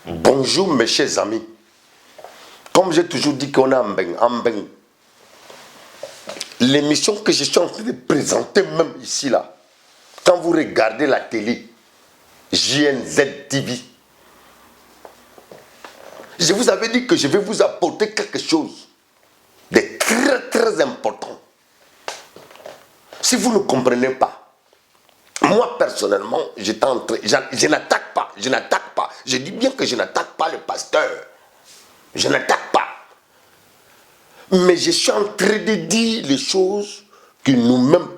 Bonjour mes chers amis. Comme j'ai toujours dit qu'on a en ben, l'émission que je suis en train de présenter même ici là, quand vous regardez la télé, JNZ TV, je vous avais dit que je vais vous apporter quelque chose de très très important. Si vous ne comprenez pas, moi personnellement, je n'attaque pas, je dis bien que je n'attaque pas le pasteur. Je n'attaque pas. Mais je suis en train de dire les choses que nous-mêmes,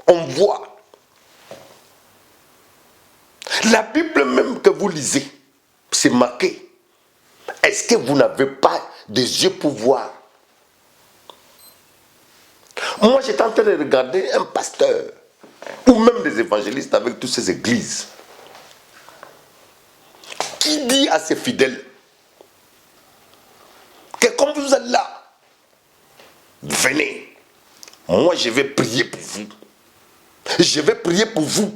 on voit. La Bible même que vous lisez, c'est marqué. Est-ce que vous n'avez pas des yeux pour voir? Moi, j'étais en train de regarder un pasteur, ou même des évangélistes avec toutes ces églises, qui dit à ses fidèles, que comme vous êtes là, venez, moi je vais prier pour vous. Je vais prier pour vous.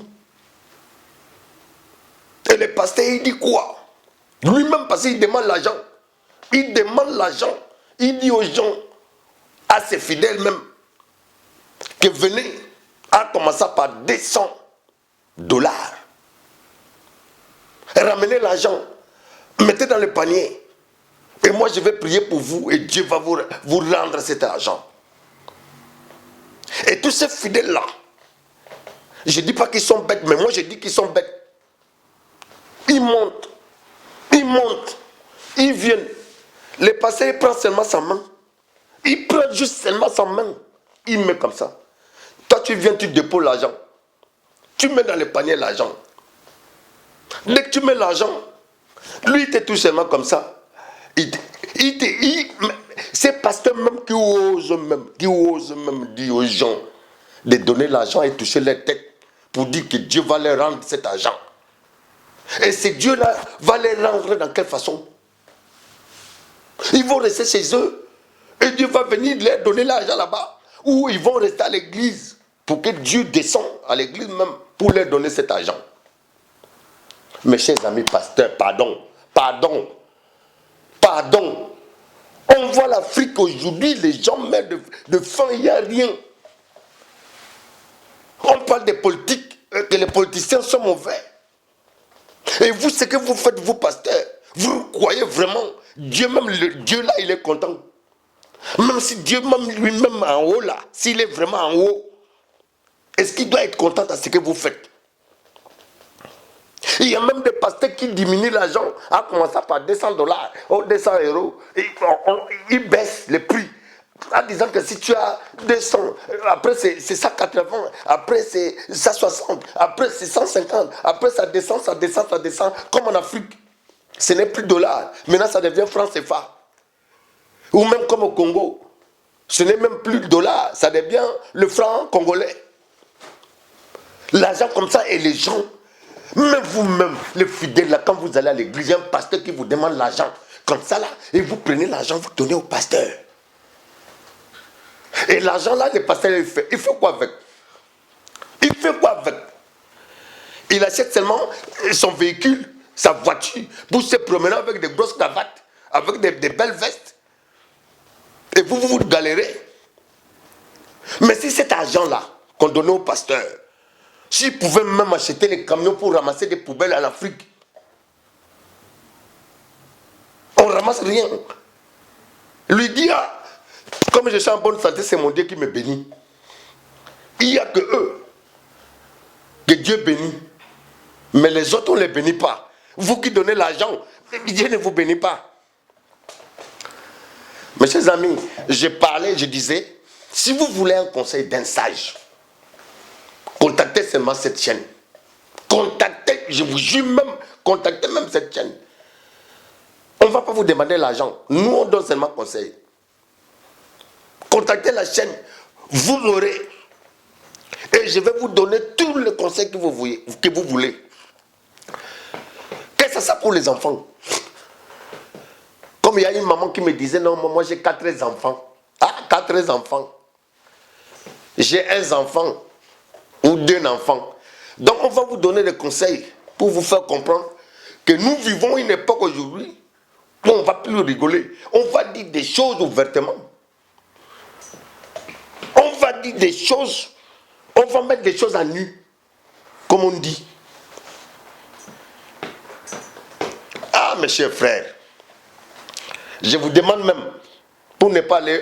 Et le pasteur, il dit quoi? Lui-même, parce qu'il demande l'argent. Il demande l'argent. Il dit aux gens, à ses fidèles même, que venez, à commencer par $200. Ramenez l'argent, mettez dans le panier. Et moi, je vais prier pour vous et Dieu va vous rendre cet argent. Et tous ces fidèles-là, je ne dis pas qu'ils sont bêtes, mais moi je dis qu'ils sont bêtes. Ils montent, ils viennent. Le pasteur, il prend seulement sa main. Il prend juste seulement sa main. Il met comme ça. Toi, tu viens, tu déposes l'argent. Tu mets dans le panier l'argent. Dès que tu mets l'argent, lui, il te touche seulement comme ça. C'est pasteur même qui ose même dire aux gens de donner l'argent et toucher leur tête pour dire que Dieu va leur rendre cet argent. Et ce Dieu-là va les rendre dans quelle façon? Ils vont rester chez eux et Dieu va venir leur donner l'argent là-bas, ou ils vont rester à l'église pour que Dieu descende à l'église même pour leur donner cet argent. Mes chers amis pasteurs, pardon. On voit l'Afrique aujourd'hui, les gens meurent de faim, il n'y a rien. On parle des politiques, que les politiciens sont mauvais. Et vous, ce que vous faites, vous pasteurs, vous croyez vraiment, Dieu même, Dieu là, il est content. Même si Dieu même lui-même en haut là, s'il est vraiment en haut, est-ce qu'il doit être content à ce que vous faites? Il y a même des pasteurs qui diminuent l'argent en commençant par $200 ou €200. Ils baissent les prix en disant que si tu as 200, après c'est 180, après c'est 160, après c'est 150, après ça descend. Comme en Afrique, ce n'est plus dollars. Maintenant ça devient franc CFA. Ou même comme au Congo, ce n'est même plus le dollar, ça devient le franc congolais. L'argent comme ça et les gens. Même vous-même, les fidèles, là, quand vous allez à l'église, il y a un pasteur qui vous demande l'argent. Comme ça, là, et vous prenez l'argent, vous donnez au pasteur. Et l'argent, là, le pasteur, il fait quoi avec? Il achète seulement son véhicule, sa voiture, pour se promener avec des grosses cravates, avec des belles vestes. Et vous galérez. Mais si cet argent-là, qu'on donnait au pasteur, s'ils pouvaient même acheter les camions pour ramasser des poubelles en Afrique, on ramasse rien. Lui dit, ah, comme je suis en bonne santé, c'est mon Dieu qui me bénit. Il n'y a que eux que Dieu bénit. Mais les autres, on ne les bénit pas. Vous qui donnez l'argent, Dieu ne vous bénit pas. Mes chers amis, je disais, si vous voulez un conseil d'un sage, contactez seulement cette chaîne. Contactez, je vous jure même, contactez même cette chaîne. On ne va pas vous demander l'argent. Nous, on donne seulement conseil. Contactez la chaîne. Vous l'aurez. Et je vais vous donner tous les conseils que vous voulez. Que ce soit pour les enfants. Comme Comme il y a une maman qui me disait, non, moi j'ai 4 enfants. Ah, 4 enfants. J'ai un enfant ou 2 enfants. Donc on va vous donner des conseils pour vous faire comprendre que nous vivons une époque aujourd'hui où on ne va plus rigoler. On va dire des choses ouvertement. On va dire des choses, on va mettre des choses à nu, comme on dit. Ah, mes chers frères, je vous demande même, pour ne pas aller,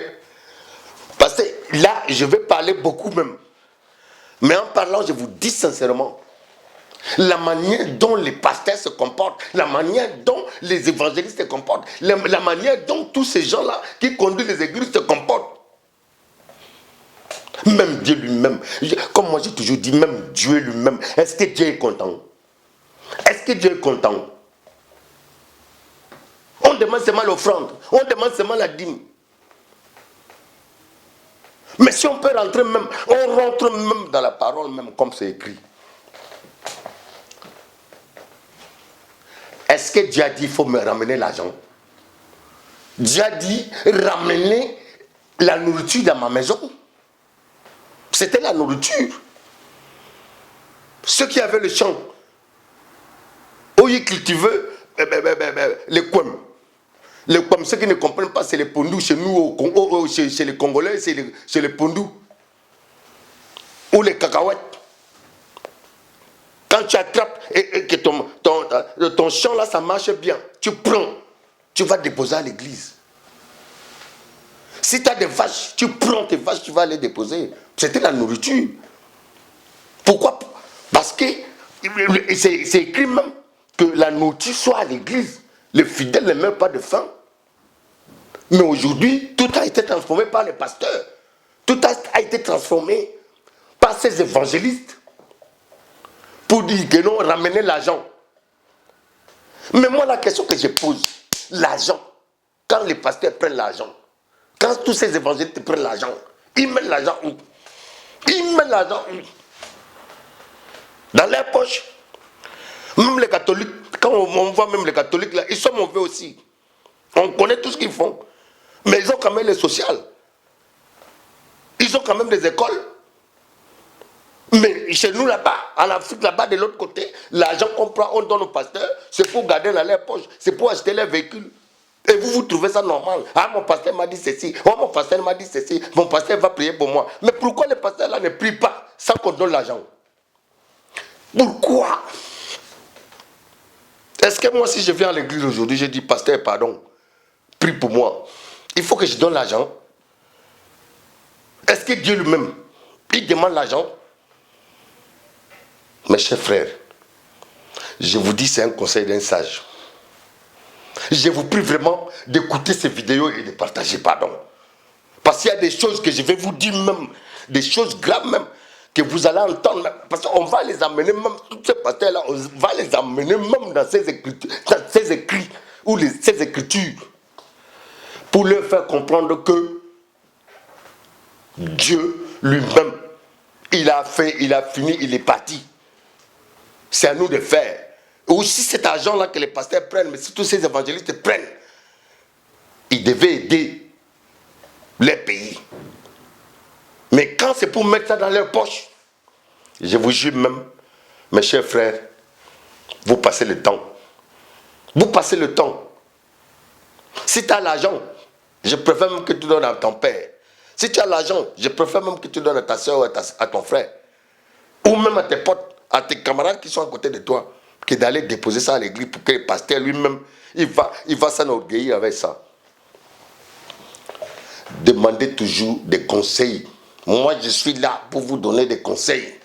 parce que là, je vais parler beaucoup même. Mais en parlant, je vous dis sincèrement, la manière dont les pasteurs se comportent, la manière dont les évangélistes se comportent, la manière dont tous ces gens-là qui conduisent les églises se comportent. Même Dieu lui-même, comme moi j'ai toujours dit, même Dieu lui-même, est-ce que Dieu est content? Est-ce que Dieu est content? On demande seulement l'offrande, on demande seulement la dîme. Mais si on peut rentrer même, on rentre même dans la parole, même comme c'est écrit. Est-ce que Dieu a dit qu'il faut me ramener l'argent? Dieu a dit ramener la nourriture dans ma maison. C'était la nourriture. Ceux qui avaient le champ, où ils cultivaient les coumes. Les coumes, ceux qui ne comprennent pas, c'est les pondous. Chez nous, chez les Congolais, c'est les pondous. Ou les cacahuètes. Quand tu attrapes et que ton champ là, ça marche bien, tu prends, tu vas déposer à l'église. Si tu as des vaches, tu prends tes vaches, tu vas les déposer. C'était la nourriture. Pourquoi? Parce que c'est écrit même que la nourriture soit à l'église. Les fidèles ne meurent pas de faim. Mais aujourd'hui, tout a été transformé par les pasteurs. Tout a été transformé par ces évangélistes. Pour dire que non, ramener l'argent. Mais moi, la question que je pose, l'argent, quand les pasteurs prennent l'argent, quand tous ces évangélistes prennent l'argent, ils mettent l'argent où? Ils mettent l'argent où? Dans leur poche. Même les catholiques, quand on voit même les catholiques là, ils sont mauvais aussi. On connaît tout ce qu'ils font. Mais ils ont quand même les sociales. Ils ont quand même des écoles. Mais chez nous là-bas, en Afrique là-bas, de l'autre côté, l'argent qu'on prend, on donne aux pasteurs, c'est pour garder dans leur poche, c'est pour acheter leurs véhicules. Et vous trouvez ça normal? Ah, mon pasteur m'a dit ceci, oh, mon pasteur m'a dit ceci, mon pasteur va prier pour moi. Mais pourquoi les pasteurs là ne prient pas sans qu'on donne l'argent? Pourquoi? Est-ce que moi, si je viens à l'église aujourd'hui, je dis, pasteur, pardon, prie pour moi, il faut que je donne l'argent? Est-ce que Dieu lui-même, il demande l'argent? Mes chers frères, je vous dis, c'est un conseil d'un sage. Je vous prie vraiment d'écouter ces vidéos et de partager, pardon. Parce qu'il y a des choses que je vais vous dire même, des choses graves même, que vous allez entendre. Parce qu'on va les amener même, tous ces pasteurs-là, on va les amener même dans ces écrits, ou ces écritures, pour leur faire comprendre que Dieu lui-même, il a fait, il a fini, il est parti. C'est à nous de faire. Et aussi cet argent-là que les pasteurs prennent, mais si tous ces évangélistes prennent, ils devaient aider les pays. Mais quand c'est pour mettre ça dans leur poche, je vous jure même, mes chers frères, vous passez le temps. Vous passez le temps. Si tu as l'argent, je préfère même que tu donnes à ton père. Si tu as l'argent, je préfère même que tu donnes à ta soeur ou à ton frère. Ou même à tes potes, à tes camarades qui sont à côté de toi, que d'aller déposer ça à l'église pour que le pasteur lui-même, il va s'enorgueillir avec ça. Demandez toujours des conseils. Moi, je suis là pour vous donner des conseils.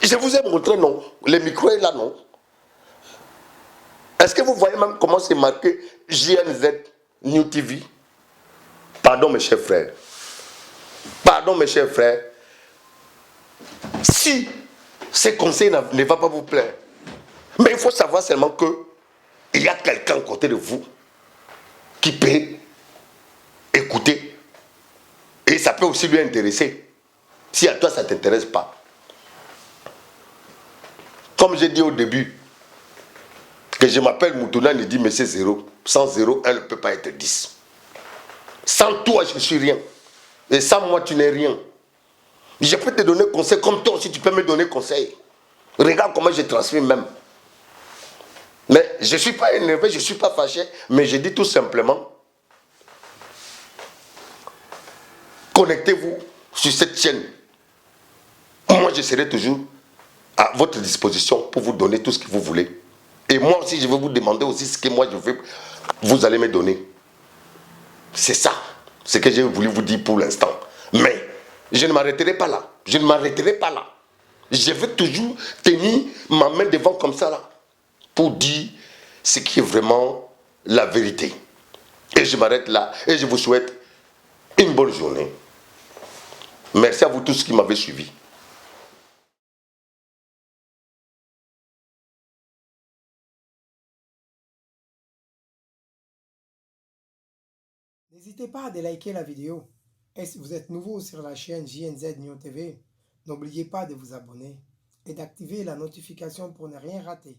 Je vous ai montré, non? Le micro est là, non? Est-ce que vous voyez même comment c'est marqué JNZ New TV? Pardon, mes chers frères. Pardon, mes chers frères. Si ces conseils ne vont pas vous plaire, mais il faut savoir seulement que il y a quelqu'un à côté de vous qui peut écouter. Et ça peut aussi lui intéresser. Si à toi, ça ne t'intéresse pas. Comme j'ai dit au début, que je m'appelle Moutouna, il dit Monsieur Zéro. Sans 0, 1 ne peut pas être 10. Sans toi, je ne suis rien. Et sans moi, tu n'es rien. Je peux te donner conseil comme toi aussi, tu peux me donner conseil. Regarde comment je transmets même. Mais je ne suis pas énervé, je ne suis pas fâché, mais je dis tout simplement, connectez-vous sur cette chaîne. Moi, je serai toujours à votre disposition pour vous donner tout ce que vous voulez. Et moi aussi, je vais vous demander aussi ce que moi je veux, vous allez me donner. C'est ça, ce que j'ai voulu vous dire pour l'instant. Mais je ne m'arrêterai pas là. Je ne m'arrêterai pas là. Je vais toujours tenir ma main devant comme ça là, pour dire ce qui est vraiment la vérité. Et je m'arrête là et je vous souhaite une bonne journée. Merci à vous tous qui m'avez suivi. N'hésitez pas à liker la vidéo. Et si vous êtes nouveau sur la chaîne JNZ Nyon TV, n'oubliez pas de vous abonner et d'activer la notification pour ne rien rater.